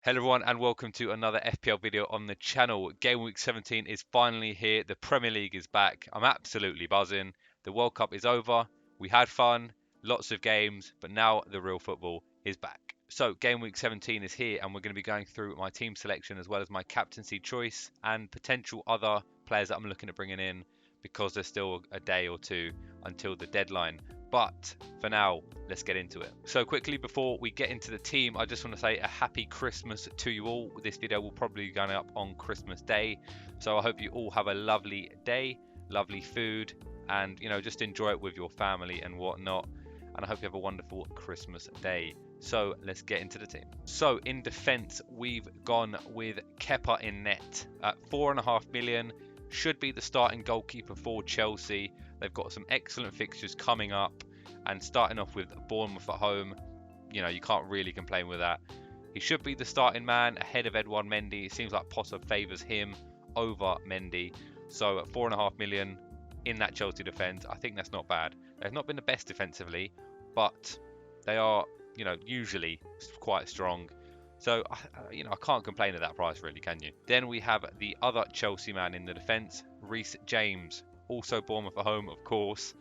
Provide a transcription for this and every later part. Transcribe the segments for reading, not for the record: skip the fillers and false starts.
Hello everyone and welcome to another FPL video on the channel. Game week 17 is finally here. The Premier League is back. I'm absolutely buzzing. The World Cup is over. We had fun, lots of games, but now the real football is back. So game week 17 is here and we're going to be going through my team selection as well as my captaincy choice and potential other players that I'm looking at bringing in because there's still a day or two until the deadline. But for now, let's get into it. So quickly before we get into the team, I just want to say a happy Christmas to you all. This video will probably be going up on Christmas Day. So I hope you all have a lovely day, lovely food, and just enjoy it with your family and whatnot. And I hope you have a wonderful Christmas day. So let's get into the team. So in defense, we've gone with Kepa in net at 4.5 million. Should be the starting goalkeeper for Chelsea. They've got some excellent fixtures coming up, and starting off with Bournemouth at home, you can't really complain with that. He should be the starting man ahead of Edouard Mendy. It seems like Potter favours him over Mendy. So at 4.5 million in that Chelsea defence, I think that's not bad. They've not been the best defensively, but they are, usually quite strong. So, I can't complain at that price, really, can you? Then we have the other Chelsea man in the defence, Reece James. Also Bournemouth at home, of course.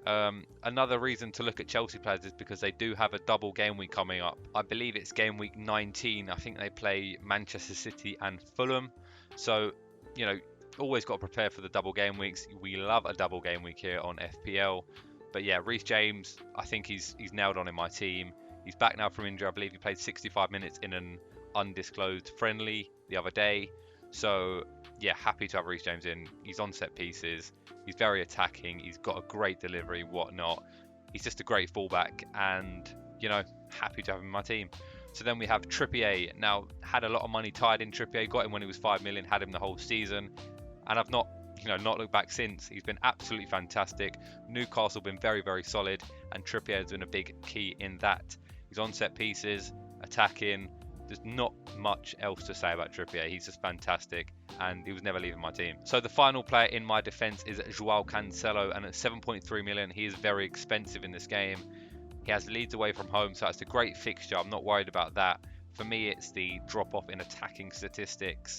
Another reason to look at Chelsea players is because they do have a double game week coming up. I believe it's game week 19. I think they play Manchester City and Fulham. So, always got to prepare for the double game weeks. We love a double game week here on FPL. But yeah, Reece James, I think he's nailed on in my team. He's back now from injury. I believe he played 65 minutes in an undisclosed friendly the other day. So, yeah, happy to have Reece James in. He's on set pieces. He's very attacking. He's got a great delivery, whatnot. He's just a great fullback and, happy to have him in my team. So then we have Trippier. Now, had a lot of money tied in Trippier. Got him when he was 5 million. Had him the whole season. And I've not looked back since. He's been absolutely fantastic. Newcastle been very, very solid. And Trippier has been a big key in that. He's on set pieces, attacking. There's not much else to say about Trippier. He's just fantastic, and he was never leaving my team. So the final player in my defence is João Cancelo, and at 7.3 million, he is very expensive in this game. He has Leeds away from home, so it's a great fixture. I'm not worried about that. For me, it's the drop-off in attacking statistics.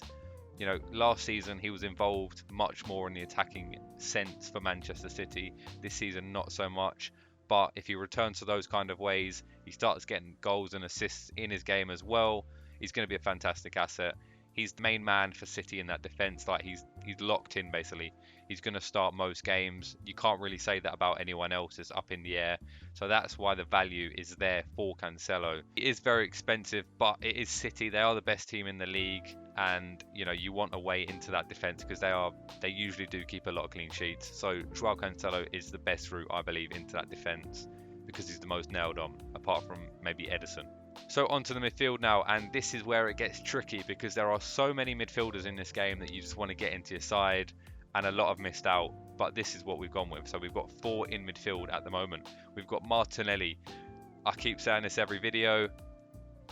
Last season he was involved much more in the attacking sense for Manchester City. This season, not so much. But if he returns to those kind of ways, he starts getting goals and assists in his game as well. He's going to be a fantastic asset. He's the main man for City in that defence. Like he's locked in basically. He's going to start most games. You can't really say that about anyone else. It's up in the air. So that's why the value is there for Cancelo. It is very expensive, but it is City. They are the best team in the league. And you want a way into that defence because they usually do keep a lot of clean sheets. So João Cancelo is the best route, I believe, into that defence because he's the most nailed on, apart from maybe Edison. So onto the midfield now, and this is where it gets tricky because there are so many midfielders in this game that you just want to get into your side, and a lot have missed out. But this is what we've gone with. So we've got 4 in midfield at the moment. We've got Martinelli. I keep saying this every video.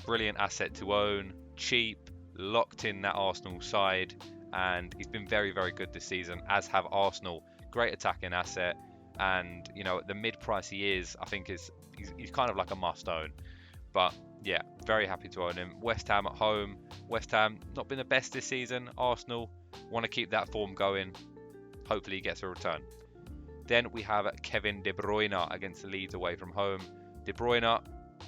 Brilliant asset to own, cheap. Locked in that Arsenal side, and he's been very, very good this season, as have Arsenal. Great attacking asset, and at the mid price he is, I think he's kind of like a must own. But yeah, very happy to own him. West Ham at home. West Ham not been the best this season. Arsenal want to keep that form going. Hopefully he gets a return. Then we have Kevin De Bruyne against Leeds away from home. De Bruyne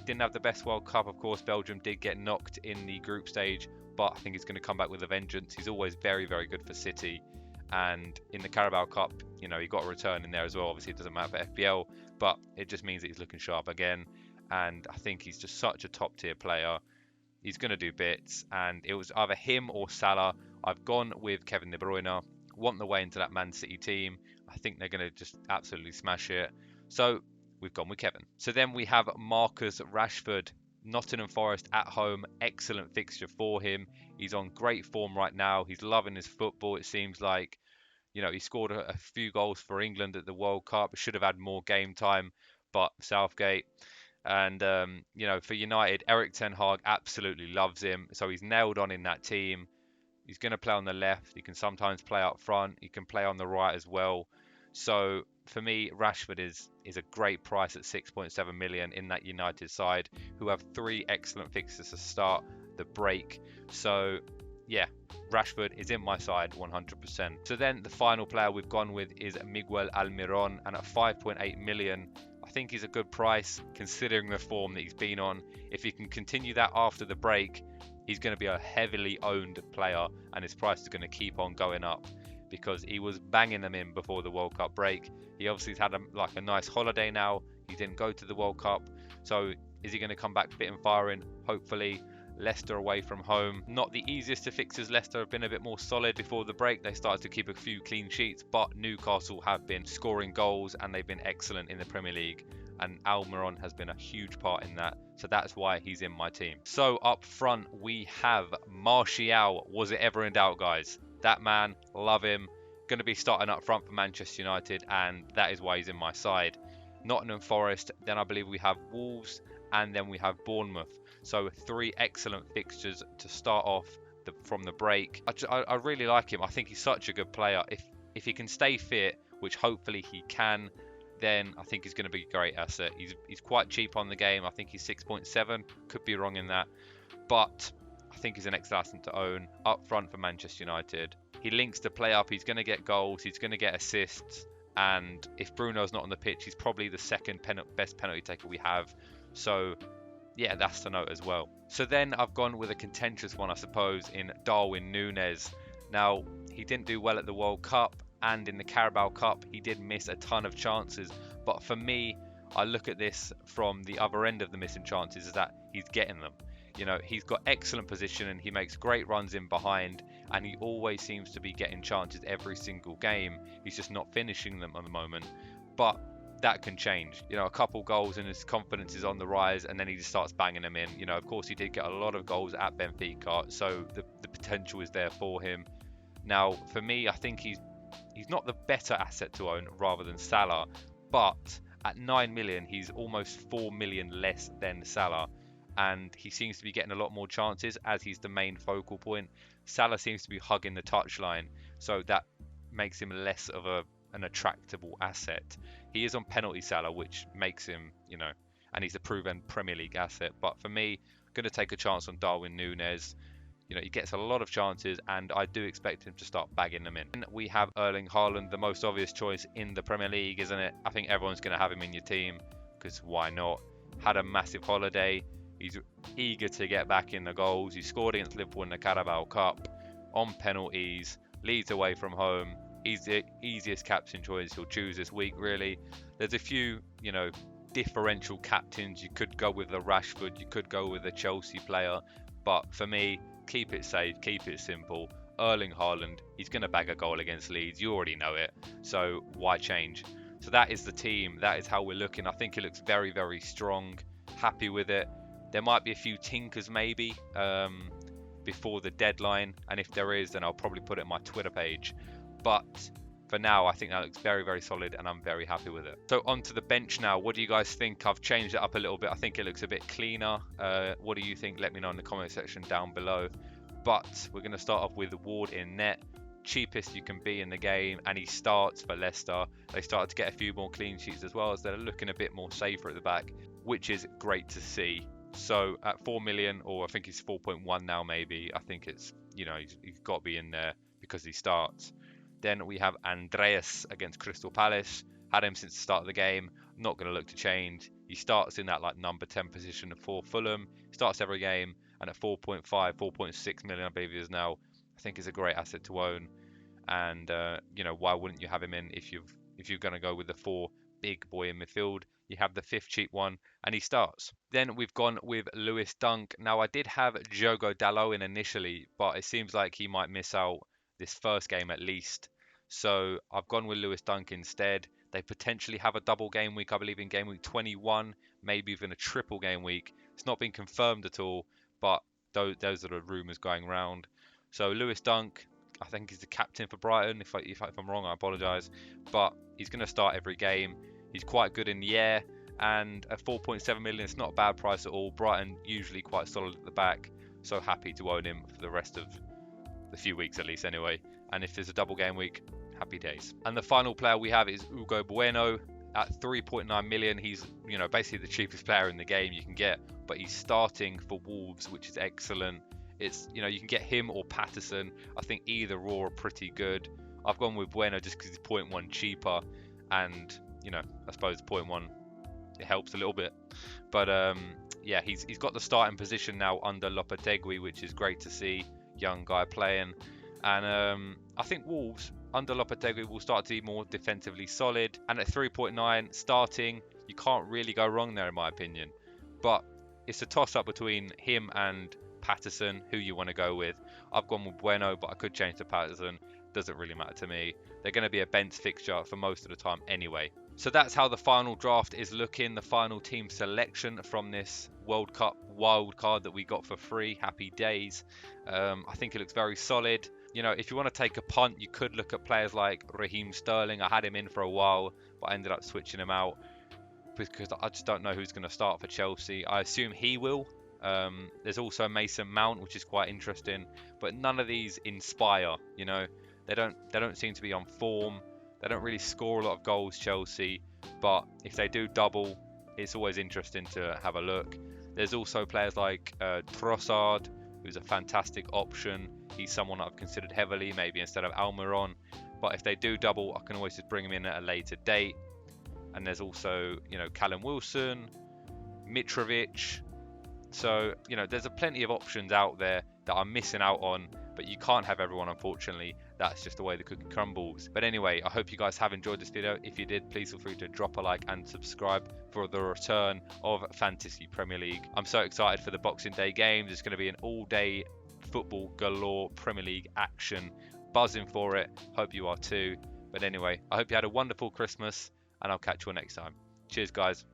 didn't have the best World Cup, of course. Belgium did get knocked in the group stage, but I think he's going to come back with a vengeance. He's always very, very good for City. And in the Carabao Cup, he got a return in there as well. Obviously, it doesn't matter for FPL, but it just means that he's looking sharp again. And I think he's just such a top-tier player. He's going to do bits. And it was either him or Salah. I've gone with Kevin De Bruyne. Want the way into that Man City team. I think they're going to just absolutely smash it. So we've gone with Kevin. So then we have Marcus Rashford. Nottingham Forest at home, excellent fixture for him. He's on great form right now. He's loving his football, it seems like. He scored a few goals for England at the World Cup. Should have had more game time, but Southgate. And, for United, Eric Ten Hag absolutely loves him. So he's nailed on in that team. He's going to play on the left. He can sometimes play up front. He can play on the right as well. So for me, Rashford is a great price at 6.7 million in that United side, who have 3 excellent fixtures to start. the break. So yeah, Rashford is in my side 100%. So then the final player we've gone with is Miguel Almiron, and at 5.8 million, I think he's a good price considering the form that he's been on. If he can continue that after the break, he's going to be a heavily owned player, and his price is going to keep on going up because he was banging them in before the World Cup break. He obviously has had a nice holiday now. He didn't go to the World Cup, so is he going to come back fit and firing? Hopefully. Leicester away from home, not the easiest of fixtures. Leicester have been a bit more solid before the break. They started to keep a few clean sheets, but Newcastle have been scoring goals and they've been excellent in the Premier League, and Almiron has been a huge part in that, so that's why he's in my team. So up front we have Martial. Was it ever in doubt, guys? That man, love him. Going to be starting up front for Manchester United, and that is why he's in my side. Nottingham Forest, then I believe we have Wolves, and then we have Bournemouth. So 3 excellent fixtures to start off from the break. I really like him. I think he's such a good player. If he can stay fit, which hopefully he can, then I think he's going to be a great asset. He's quite cheap on the game. I think he's 6.7. Could be wrong in that. But I think he's an excellent asset to own up front for Manchester United. He links to play up. He's going to get goals. He's going to get assists. And if Bruno's not on the pitch, he's probably the second best penalty taker we have. So yeah, that's to note as well. So then I've gone with a contentious one, I suppose, in Darwin Núñez. Now, he didn't do well at the World Cup, and in the Carabao Cup, he did miss a ton of chances. But for me, I look at this from the other end of the missing chances, is that he's getting them. You know, he's got excellent position and he makes great runs in behind, and he always seems to be getting chances every single game. He's just not finishing them at the moment. But that can change. You know, a couple goals and his confidence is on the rise, and then he just starts banging them in. You know, of course he did get a lot of goals at Benfica, so the potential is there for him. Now, for me, I think he's not the better asset to own rather than Salah, but at 9 million, he's almost 4 million less than Salah, and he seems to be getting a lot more chances as he's the main focal point. Salah seems to be hugging the touchline, so that makes him less of an attractable asset. He is on penalty Salah, which makes him, you know, and he's a proven Premier League asset. But for me, I'm going to take a chance on Darwin Núñez. You know, he gets a lot of chances, and I do expect him to start bagging them in. And we have Erling Haaland, the most obvious choice in the Premier League, isn't it? I think everyone's going to have him in your team, because why not? Had a massive holiday. He's eager to get back in the goals. He scored against Liverpool in the Carabao Cup on penalties, leads away from home. He's the easiest captain choice he'll choose this week, really. There's a few, you know, differential captains. You could go with a Rashford, you could go with a Chelsea player, but for me, keep it safe, keep it simple. Erling Haaland, he's going to bag a goal against Leeds. You already know it, so why change? So that is the team. That is how we're looking. I think it looks very, very strong. Happy with it. There might be a few tinkers maybe before the deadline, and if there is, then I'll probably put it on my Twitter page. But for now, I think that looks very, very solid, and I'm very happy with it. So onto the bench now. What do you guys think? I've changed it up a little bit. I think it looks a bit cleaner. What do you think? Let me know in the comment section down below. But we're going to start off with Ward in net. Cheapest you can be in the game, and he starts for Leicester. They started to get a few more clean sheets as well, as they're looking a bit more safer at the back, which is great to see. So at 4 million, or I think he's 4.1 now maybe, I think it's, you know, he's got to be in there because he starts. Then we have Andreas against Crystal Palace. Had him since the start of the game. Not going to look to change. He starts in that like number 10 position for Fulham. Starts every game, and at 4.5, 4.6 million, I believe he is now. I think is a great asset to own. And you know, why wouldn't you have him in if you're going to go with the 4 big boy in midfield? You have the 5th cheap one, and he starts. Then we've gone with Lewis Dunk. Now I did have Diogo Dalot in initially, but it seems like he might miss out this first game at least. So I've gone with Lewis Dunk instead. They potentially have a double game week, I believe, in game week 21, maybe even a triple game week. It's not been confirmed at all, but those are the rumours going around. So Lewis Dunk, I think he's the captain for Brighton. If I'm wrong, I apologise. But he's going to start every game. He's quite good in the air, and at 4.7 million, it's not a bad price at all. Brighton usually quite solid at the back, so happy to own him for the rest of the few weeks at least anyway. And if there's a double game week, happy days. And the final player we have is Hugo Bueno. At 3.9 million, he's, you know, basically the cheapest player in the game you can get, but he's starting for Wolves, which is excellent. It's, you know, you can get him or Patterson. I think either or are pretty good. I've gone with Bueno just because he's 0.1 cheaper, and, you know, I suppose 0.1, it helps a little bit. But yeah, he's got the starting position now under Lopetegui, which is great to see. Young guy playing. And I think Wolves under Lopetegui will start to be more defensively solid. And at 3.9 starting, you can't really go wrong there in my opinion. But it's a toss-up between him and Patterson, who you want to go with. I've gone with Bueno, but I could change to Patterson. Doesn't really matter to me. They're going to be a bench fixture for most of the time anyway. So that's how the final draft is looking, the final team selection from this World Cup wild card that we got for free. Happy days. I think it looks very solid. You know, if you want to take a punt, you could look at players like Raheem Sterling. I had him in for a while, but I ended up switching him out because I just don't know who's going to start for Chelsea. I assume he will. There's also Mason Mount, which is quite interesting, but none of these inspire. You know, they don't seem to be on form. They don't really score a lot of goals, Chelsea, but if they do double, it's always interesting to have a look. There's also players like Trossard, who's a fantastic option. He's someone I've considered heavily, maybe instead of Almiron. But if they do double, I can always just bring him in at a later date. And there's also, you know, Callum Wilson, Mitrovic. So, you know, there's plenty of options out there that I'm missing out on, but you can't have everyone, unfortunately. That's just the way the cookie crumbles. But anyway, I hope you guys have enjoyed this video. If you did, please feel free to drop a like and subscribe for the return of Fantasy Premier League. I'm so excited for the Boxing Day games. It's going to be an all-day football galore Premier League action. Buzzing for it. Hope you are too. But anyway, I hope you had a wonderful Christmas, and I'll catch you all next time. Cheers, guys.